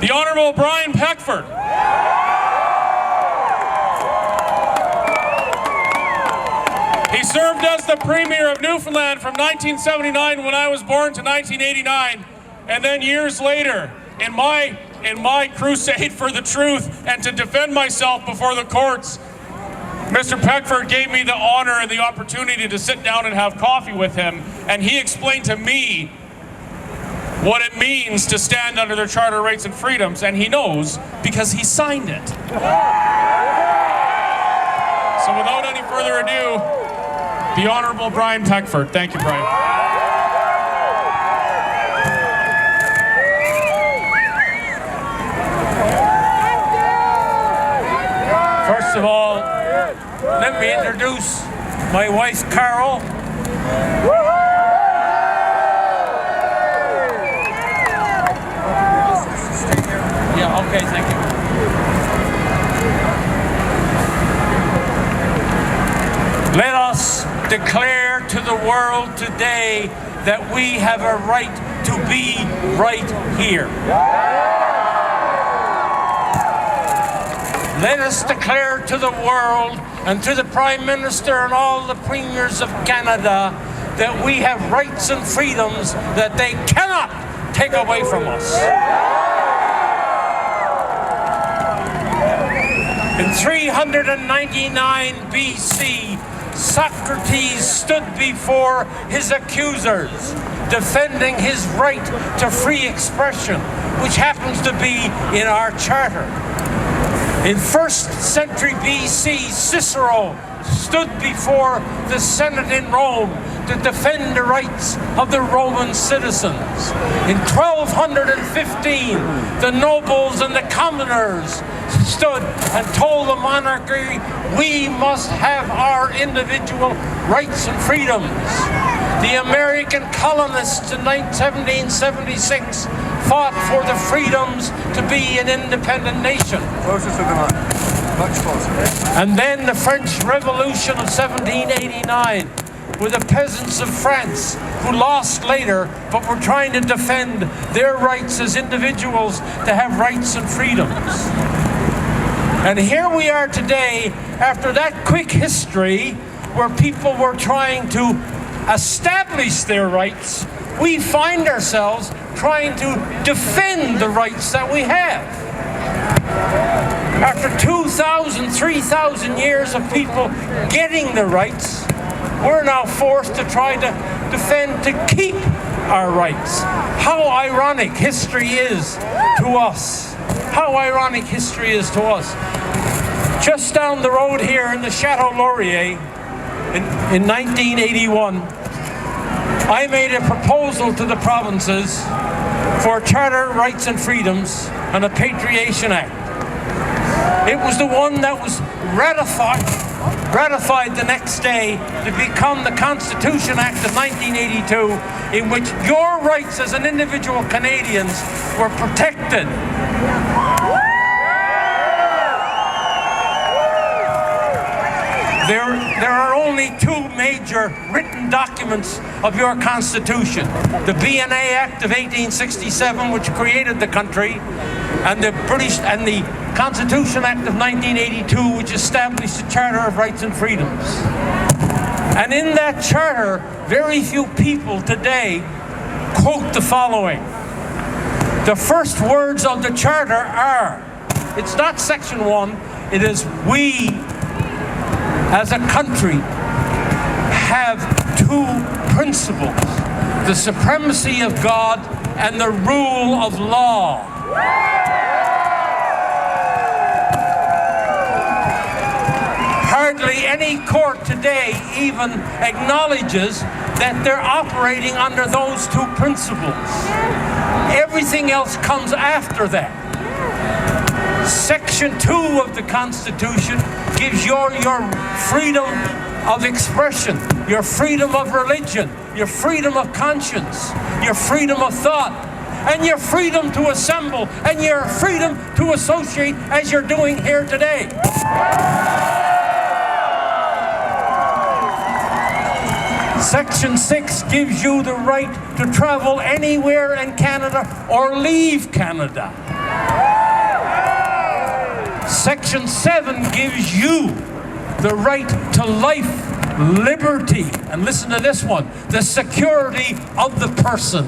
the Honourable Brian Peckford. He served as the Premier of Newfoundland from 1979 when I was born to 1989, and then years later, in my crusade for the truth and to defend myself before the courts, Mr. Peckford gave me the honor and the opportunity to sit down and have coffee with him, and he explained to me what it means to stand under their Charter of Rights and Freedoms, and he knows because he signed it. So without any further ado, the Honourable Brian Peckford. Thank you, Brian. First of all, let me introduce my wife, Carol. Yeah, okay, thank you. Let us declare to the world today that we have a right to be right here. Let us declare to the world and to the Prime Minister and all the Premiers of Canada that we have rights and freedoms that they cannot take away from us. In 399 BC, Socrates stood before his accusers, defending his right to free expression, which happens to be in our charter. In 1st century BC, Cicero stood before the Senate in Rome to defend the rights of the Roman citizens. In 1215, the nobles and the commoners stood and told the monarchy, we must have our individual rights and freedoms. The American colonists in 1776 fought for the freedoms to be an independent nation. Closer to the mic. Much closer. And then the French Revolution of 1789, with the peasants of France who lost later, but were trying to defend their rights as individuals to have rights and freedoms. And here we are today, after that quick history, where people were trying to establish their rights, we find ourselves trying to defend the rights that we have. After 2,000, 3,000 years of people getting the rights, we're now forced to try to defend, to keep our rights. How ironic history is to us. How ironic history is to us. Just down the road here in the Chateau Laurier, in 1981, I made a proposal to the provinces for Charter Rights and Freedoms and a Patriation Act. It was the one that was ratified the next day to become the Constitution Act of 1982, in which your rights as an individual Canadians were protected. There are only two major written documents of your Constitution. The BNA Act of 1867, which created the country, and the Constitution Act of 1982, which established the Charter of Rights and Freedoms. And in that charter, very few people today quote the following. The first words of the charter are, it's not section 1, it is, we as a country have two principles, the supremacy of God and the rule of law. Hardly any court today even acknowledges that they're operating under those two principles. Everything else comes after that. Section 2 of the Constitution gives your freedom of expression, your freedom of religion, your freedom of conscience, your freedom of thought, and your freedom to assemble, and your freedom to associate as you're doing here today. Section 6 gives you the right to travel anywhere in Canada or leave Canada. Section 7 gives you the right to life, liberty, and listen to this one, the security of the person.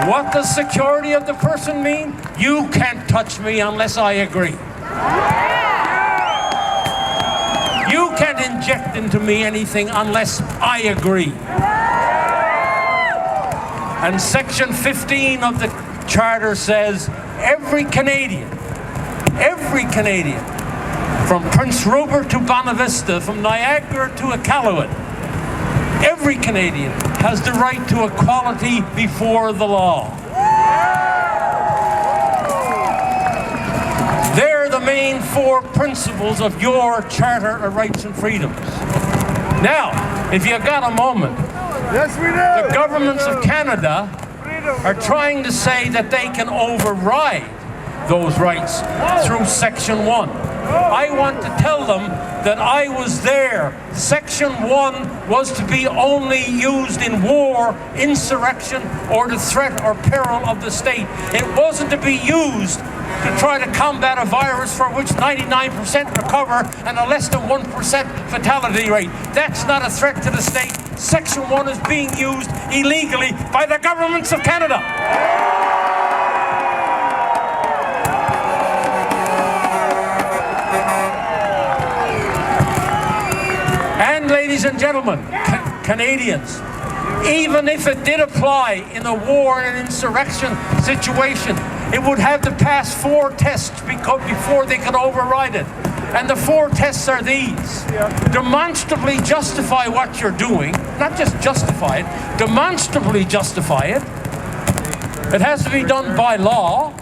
What does security of the person mean? You can't touch me unless I agree. You can't inject into me anything unless I agree. And Section 15 of the Charter says every Canadian, from Prince Rupert to Bonavista, from Niagara to Iqaluit, every Canadian has the right to equality before the law. They're the main four principles of your Charter of Rights and Freedoms. Now, if you've got a moment, Yes, we do. the governments of Canada are trying to say that they can override those rights through Section 1. I want to tell them that I was there. Section 1 was to be only used in war, insurrection, or the threat or peril of the state. It wasn't to be used to try to combat a virus for which 99% recover and a less than 1% fatality rate. That's not a threat to the state. Section 1 is being used illegally by the governments of Canada. And ladies and gentlemen, Canadians, even if it did apply in a war and an insurrection situation, it would have to pass 4 tests before they could override it. And the 4 tests are these. Demonstrably justify what you're doing, not just justify it, demonstrably justify it. It has to be done by law.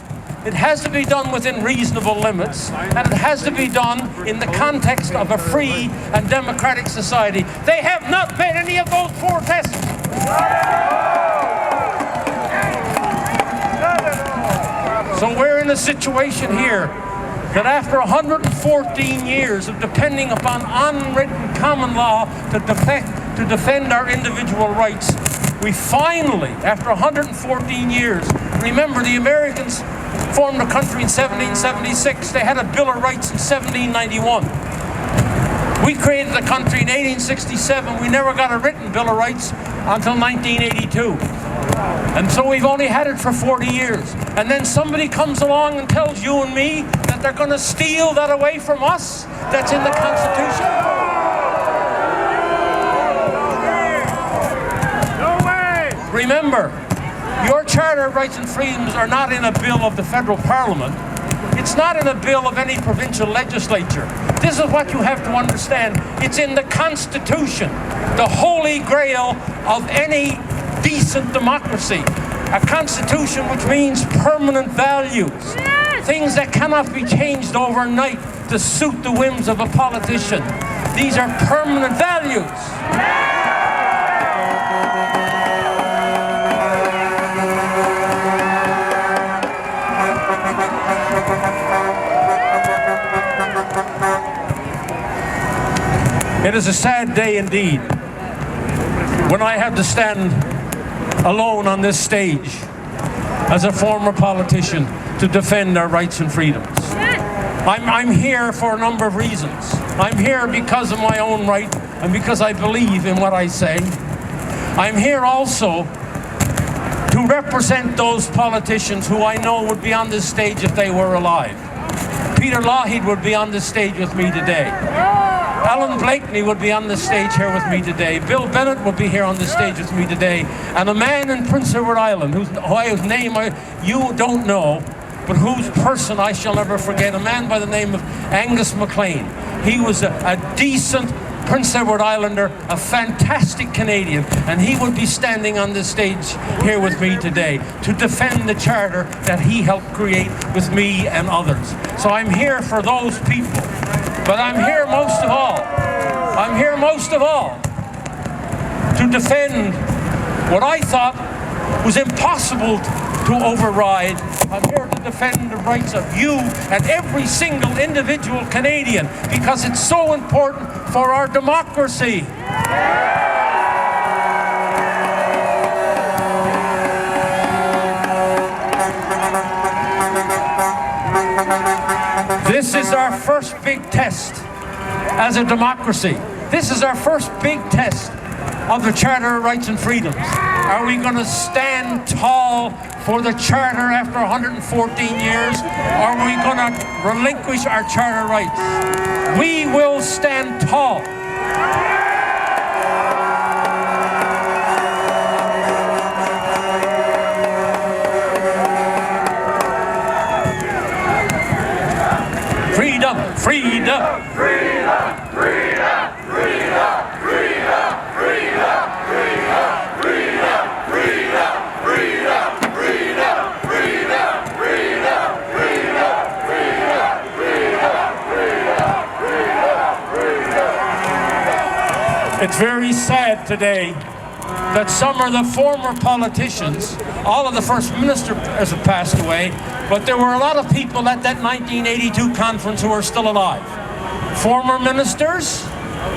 It has to be done within reasonable limits, and it has to be done in the context of a free and democratic society. They have not met any of those 4 tests. So we're in a situation here that after 114 years of depending upon unwritten common law to defend our individual rights, we finally, after 114 years, remember the Americans formed a country in 1776. They had a Bill of Rights in 1791. We created the country in 1867. We never got a written Bill of Rights until 1982. And so we've only had it for 40 years. And then somebody comes along and tells you and me that they're going to steal that away from us that's in the Constitution. No way! Remember, your Charter of Rights and Freedoms are not in a bill of the federal parliament. It's not in a bill of any provincial legislature. This is what you have to understand. It's in the Constitution, the holy grail of any decent democracy. A constitution which means permanent values. Yes. Things that cannot be changed overnight to suit the whims of a politician. These are permanent values. It is a sad day indeed when I have to stand alone on this stage as a former politician to defend our rights and freedoms. I'm here for a number of reasons. I'm here because of my own right and because I believe in what I say. I'm here also to represent those politicians who I know would be on this stage if they were alive. Peter Lougheed would be on this stage with me today. Alan Blakeney would be on the stage here with me today. Bill Bennett would be here on the stage with me today. And a man in Prince Edward Island, whose name you don't know, but whose person I shall never forget, a man by the name of Angus MacLean. He was a decent Prince Edward Islander, a fantastic Canadian, and he would be standing on this stage here with me today to defend the Charter that he helped create with me and others. So I'm here for those people. But I'm here most of all to defend what I thought was impossible to override. I'm here to defend the rights of you and every single individual Canadian because it's so important for our democracy. This is our first big test as a democracy. This is our first big test of the Charter of Rights and Freedoms. Are we going to stand tall for the Charter after 114 years? Or are we going to relinquish our Charter rights? We will stand tall. Freedom, freedom, freedom, freedom, freedom, freedom, freedom, freedom, freedom, freedom, freedom, freedom, freedom, freedom, freedom, freedom, freedom. It's very sad today that some of the former politicians, all of the first ministers have passed away, but there were a lot of people at that 1982 conference who are still alive. Former ministers,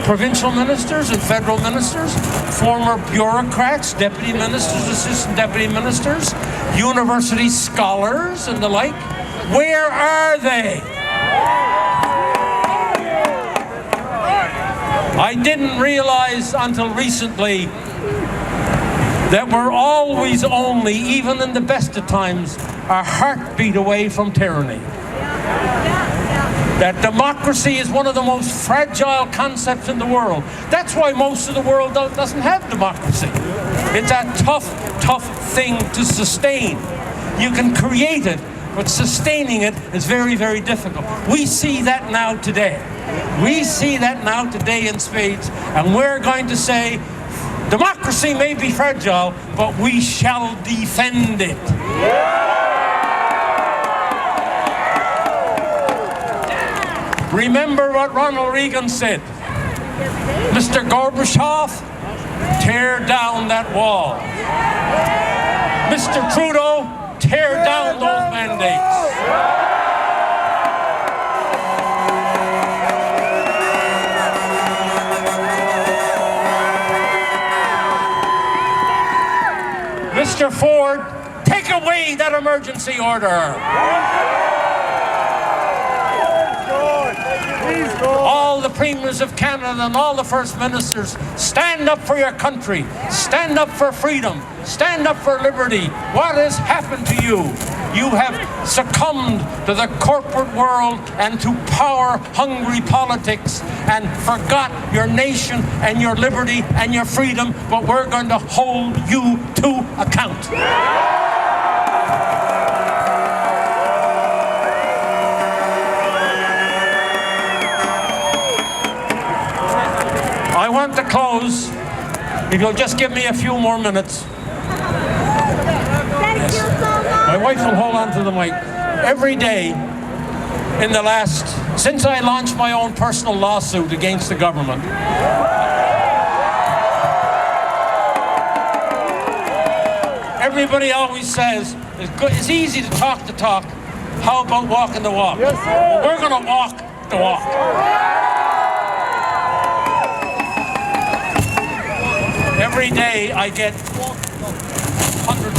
provincial ministers and federal ministers, former bureaucrats, deputy ministers, assistant deputy ministers, university scholars and the like. Where are they? I didn't realize until recently that we're always only, even in the best of times, a heartbeat away from tyranny. That democracy is one of the most fragile concepts in the world. That's why most of the world doesn't have democracy. It's a tough, tough thing to sustain. You can create it, but sustaining it is very, very difficult. We see that now today. We see that now today in spades, and we're going to say, democracy may be fragile, but we shall defend it. Remember what Ronald Reagan said. Mr. Gorbachev, tear down that wall. Mr. Trudeau, tear down those mandates. Mr. Ford, take away that emergency order. All the premiers of Canada and all the first ministers, stand up for your country. Stand up for freedom. Stand up for liberty. What has happened to you? You have succumbed to the corporate world and to power-hungry politics and forgot your nation and your liberty and your freedom, but we're going to hold you to account. I want to close, if you'll just give me a few more minutes. Thank you so much. My wife will hold on to the mic. Every day in the since I launched my own personal lawsuit against the government, everybody always says, it's easy to talk the talk. How about walking the walk? Yes, sir. Well, we're going to walk the walk. Every day I get hundreds.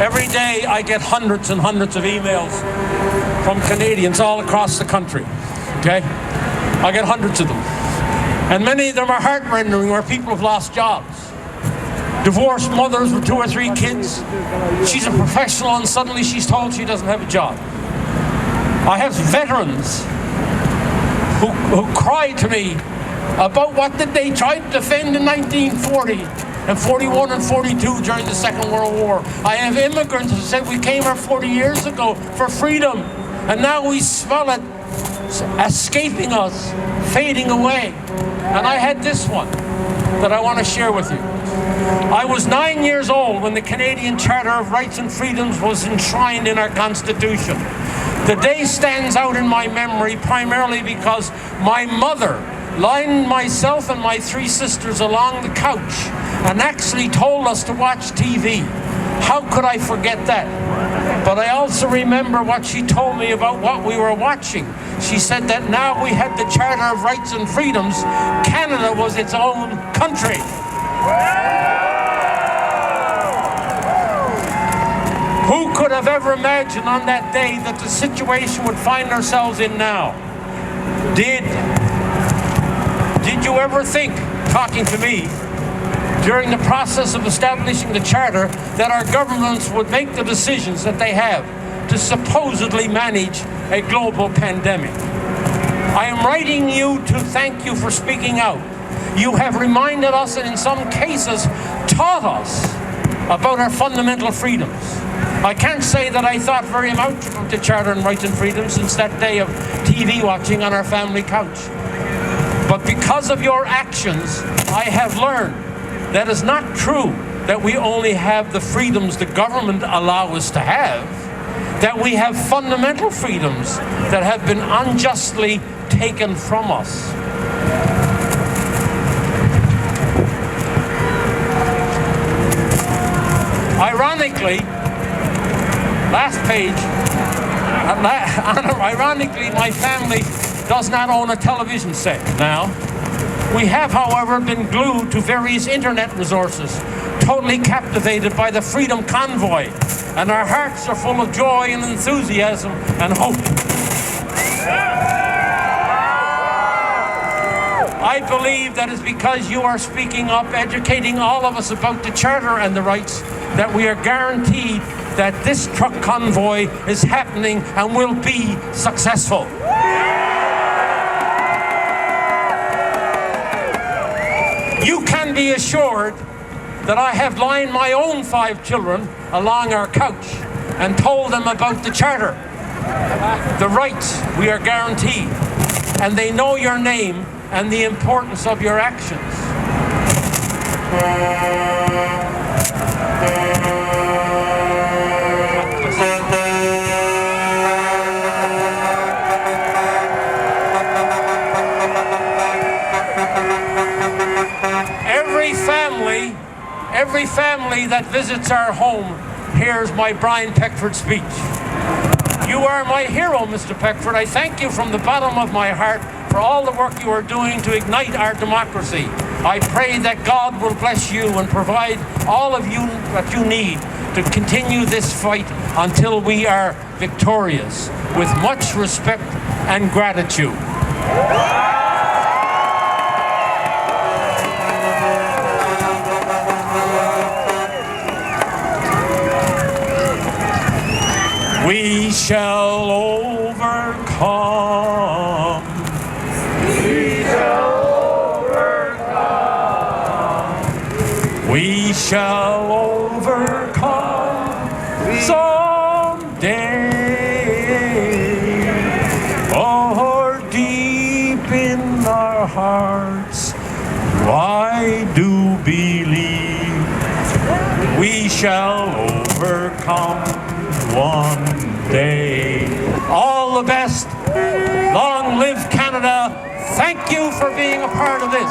Every day I get hundreds and hundreds of emails from Canadians all across the country. Okay? I get hundreds of them. And many of them are heart-rending, where people have lost jobs. Divorced mothers with 2 or 3 kids. She's a professional and suddenly she's told she doesn't have a job. I have veterans who cry to me about what did they try to defend in 1940 and 41 and 42 during the Second World War. I have immigrants who said we came here 40 years ago for freedom, and now we smell it escaping us, fading away. And I had this one that I want to share with you. I was 9 years old when the Canadian Charter of Rights and Freedoms was enshrined in our Constitution. The day stands out in my memory primarily because my mother lined myself and my 3 sisters along the couch and actually told us to watch TV. How could I forget that? But I also remember what she told me about what we were watching. She said that now we had the Charter of Rights and Freedoms, Canada was its own country. Who could have ever imagined on that day that the situation would find ourselves in now? Did you ever think, talking to me, during the process of establishing the Charter, that our governments would make the decisions that they have to supposedly manage a global pandemic? I am writing you to thank you for speaking out. You have reminded us and in some cases taught us about our fundamental freedoms. I can't say that I thought very much about the Charter and Rights and Freedoms since that day of TV watching on our family couch. But because of your actions, I have learned that it's not true that we only have the freedoms the government allows us to have, that we have fundamental freedoms that have been unjustly taken from us. Ironically, last page, ironically, my family does not own a television set now. We have, however, been glued to various internet resources, totally captivated by the Freedom Convoy, and our hearts are full of joy and enthusiasm and hope. I believe that is because you are speaking up, educating all of us about the Charter and the rights, that we are guaranteed that this truck convoy is happening and will be successful. You can be assured that I have lined my own 5 children along our couch and told them about the Charter, the rights we are guaranteed, and they know your name and the importance of your actions. Every family that visits our home hears my Brian Peckford speech. You are my hero, Mr. Peckford. I thank you from the bottom of my heart for all the work you are doing to ignite our democracy. I pray that God will bless you and provide all of you what you need to continue this fight until we are victorious. With much respect and gratitude. We shall overcome. We shall overcome. We shall overcome someday. Oh, deep in our hearts, I do believe we shall overcome one day. All the best. Long live Canada. Thank you for being a part of this.